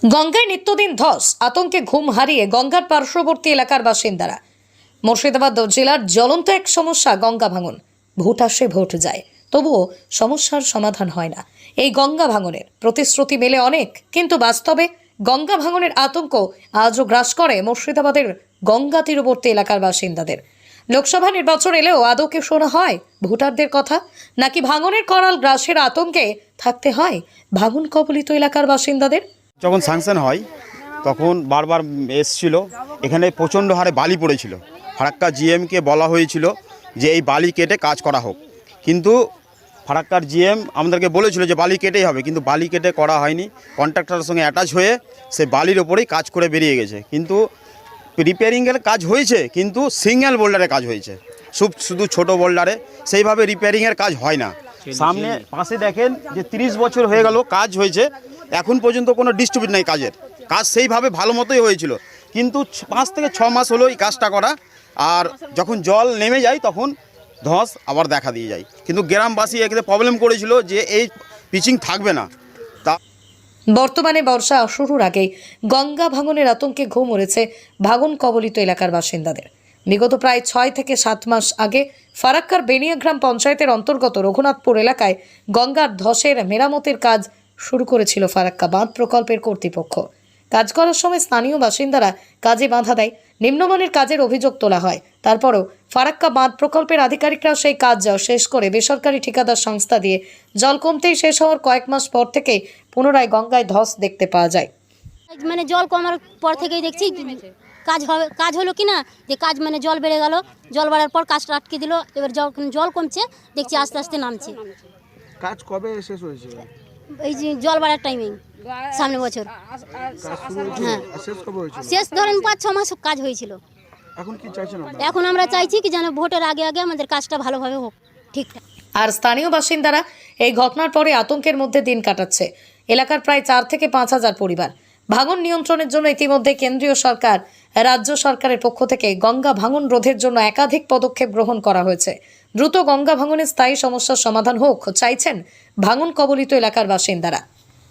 গঙ্গায় নিত্যদিন ধস, আতঙ্কে ঘুম হারিয়ে গঙ্গার পার্শ্ববর্তী এলাকার বাসিন্দারা। মুর্শিদাবাদ জেলার জ্বলন্ত এক সমস্যা গঙ্গা ভাঙন। ভোট আসে ভোট যায়, তবুও সমস্যার সমাধান হয় না। এই গঙ্গা ভাঙনের প্রতিশ্রুতি মেলে অনেক, কিন্তু বাস্তবে গঙ্গা ভাঙনের আতঙ্ক আজও গ্রাস করে মুর্শিদাবাদের গঙ্গা তীরবর্তী এলাকার বাসিন্দাদের। লোকসভা নির্বাচন এলেও আদৌ কি শোনা হয় ভোটারদের কথা, নাকি ভাঙনের করাল গ্রাসের আতঙ্কে থাকতে হয় ভাঙন কবলিত এলাকার বাসিন্দাদের? যখন স্যাংশন হয় তখন বারবার এসছিল, এখানে প্রচণ্ড হারে বালি পড়েছিল। ফারাক্কা জিএমকে বলা হয়েছিল যে এই বালি কেটে কাজ করা হোক, কিন্তু ফারাক্কার জিএম আমাদেরকে বলেছিল যে বালি কেটেই হবে, কিন্তু বালি কেটে করা হয়নি। কন্ট্রাক্টরের সঙ্গে অ্যাটাচ হয়ে সে বালির ওপরেই কাজ করে বেরিয়ে গেছে। কিন্তু রিপেয়ারিংয়ের কাজ হয়েছে, কিন্তু সিঙ্গেল বোল্ডারে কাজ হয়েছে, শুধু ছোট বোল্ডারে। সেইভাবে রিপেয়ারিংয়ের কাজ হয় না। সামনে পাশে দেখেন যে 30 বছর হয়ে গেল কাজ হয়েছে, এখন পর্যন্ত কোনো ডিস্ট্রিবিউট নাই। কাজ সেইভাবে ভালো মতোই হয়েছিল, কিন্তু 5 থেকে 6 মাস হলো এই কাজটা করা। আর যখন জল নেমে যায় তখন ধস আবার দেখা দিয়ে যায়। কিন্তু গ্রামবাসী এখানে প্রবলেম করেছিল যে এই পিচিং থাকবে না। তা বর্তমানে বর্ষা শুরুর আগেই গঙ্গা ভাঙনের আতঙ্কে ঘুম উড়েছে ভাঙন কবলিত এলাকার বাসিন্দাদের। বিগত প্রায় 6 থেকে 7 মাস আগে ফারাক্কার বেনিয়াগ্রাম পঞ্চায়েতের অন্তর্গত রঘুনাথপুর এলাকায় গঙ্গার ধসের মেরামতের কাজ শুরু করেছিল ফারাক্কা বাঁধ প্রকল্পের কর্তৃপক্ষ। কাজ করার সময় স্থানীয় বাসিন্দারা কাজে বাধা দেয়, নিম্নমানের কাজের অভিযোগ তোলা হয়। তারপরও ফারাক্কা বাঁধ প্রকল্পের আধিকারিকরা সেই কাজ শেষ করে বেসরকারি ঠিকাদার সংস্থা দিয়ে জল কমতেই শেষ হওয়ার কয়েক মাস পর থেকে পুনরায় গঙ্গায় ধস দেখতে পাওয়া যায়। মানে জল কমার পর থেকেই দেখছি কাজ হলো কি না, যে কাজ মানে জল বেড়ে গেল, জল বাড়ার পর কাজটা আটকে দিল। এবার জল কমছে, দেখছি আস্তে আস্তে নামছে। কাজ কবে শেষ হয়েছে? এই যে জল বাড়ার টাইমিং সামনে বছর। হ্যাঁ, শেষ ধরেন 5-6 মাস কাজ হয়েছিল। এখন কি চাইছেন? এখন আমরা চাইছি কি যেন ভোটের আগে আগে আমাদের কাজটা ভালোভাবে হোক, ঠিকঠাক। আর স্থানীয় বাসিন্দারা এই ঘটনার পরে আতঙ্কের মধ্যে দিন কাটাচ্ছে। এলাকার প্রায় 4 থেকে 5 হাজার পরিবার। ভাঙন নিয়ন্ত্রণের জন্য ইতিমধ্যে কেন্দ্রীয় সরকার, রাজ্য সরকারের পক্ষ থেকে গঙ্গা ভাঙন রোধের জন্য একাধিক পদক্ষেপ গ্রহণ করা হয়েছে। দ্রুত গঙ্গা ভাঙনের স্থায়ী সমস্যার সমাধান হোক চাইছেন ভাঙন কবলিত এলাকার বাসিন্দারা।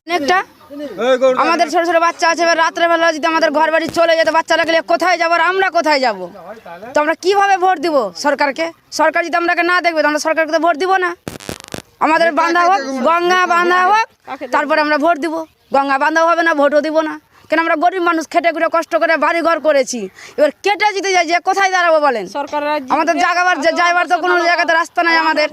অনেকটা আমাদের ছোট ছোট বাচ্চা আছে, এবার রাত্রেবেলা যদি আমাদের ঘর বাড়ি চলে যেত, বাচ্চারা গেলে কোথায় যাবো, আর আমরা কোথায় যাব? তো আমরা কিভাবে ভোট দিব সরকারকে? সরকার যদি আমরাকে না দেখবে তো আমরা সরকারকে তো ভোট দিব না। আমাদের বাঁধা হোক, গঙ্গা বাঁধা হোক, তারপরে আমরা ভোট দিব। গঙ্গা বাঁধাও হবে না, ভোটও দিব না। কেন আমরা গরিব মানুষ, খেটে খুঁড়ে কষ্ট করে বাড়ি ঘর করেছি, এবার কেটে যদি যাই যে কোথায় দাঁড়াবো বলেন? আমাদের যাইবার তো কোনো জায়গাতে রাস্তা নাই আমাদের।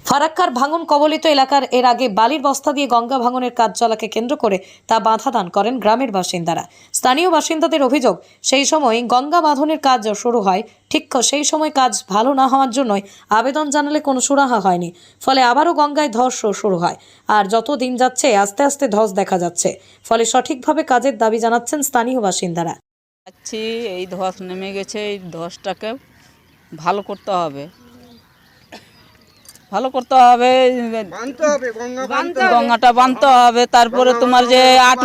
ফারাক্কার ভাঙন কবলিত এলাকার এর আগে বালির বস্তা দিয়ে গঙ্গা ভাঙনের কাজ চলাকে কেন্দ্র করে তা বাধা দান করেন গ্রামের বাসিন্দারা। স্থানীয় বাসিন্দাদের অভিযোগ, সেই সময় গঙ্গা বাঁধনের কাজ শুরু হয়, ঠিক সেই সময় কাজ ভালো না হওয়ার জন্যই আবেদন জানালে কোনো সুরাহা হয়নি। ফলে আবারও গঙ্গায় ধস শুরু হয়, আর যত দিন যাচ্ছে আস্তে আস্তে ধস দেখা যাচ্ছে। ফলে সঠিকভাবে কাজের দাবি জানাচ্ছেন স্থানীয় বাসিন্দারা। এই ধস নেমে গেছে, এই ধসটাকে ভালো করতে হবে, গঙ্গাটা বাঁধতে হবে। তারপরে তোমার যে 8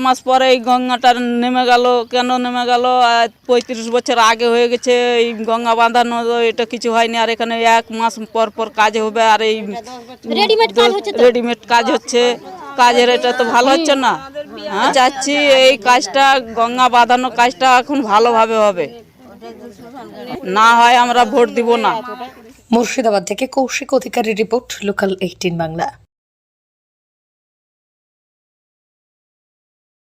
মাস পর এই গঙ্গাটা নেমে গেল। কেন নেমে গেল? 35 বছর আগে হয়ে গেছে এই গঙ্গা বাঁধানো, এটা কিছু হয়নি। আর এখানে 1 মাস পর কাজ হবে, আর এই রেডিমেড কাজ হচ্ছে। কাজের এটা তো ভালো হচ্ছে না। চাচ্ছি এই কাজটা, গঙ্গা বাঁধানো কাজটা এখন ভালোভাবে হবে, না হয় আমরা ভোট দিব না। মুর্শিদাবাদ থেকে কৌশিক অধিকারীর রিপোর্ট, লোকাল 18 বাংলা।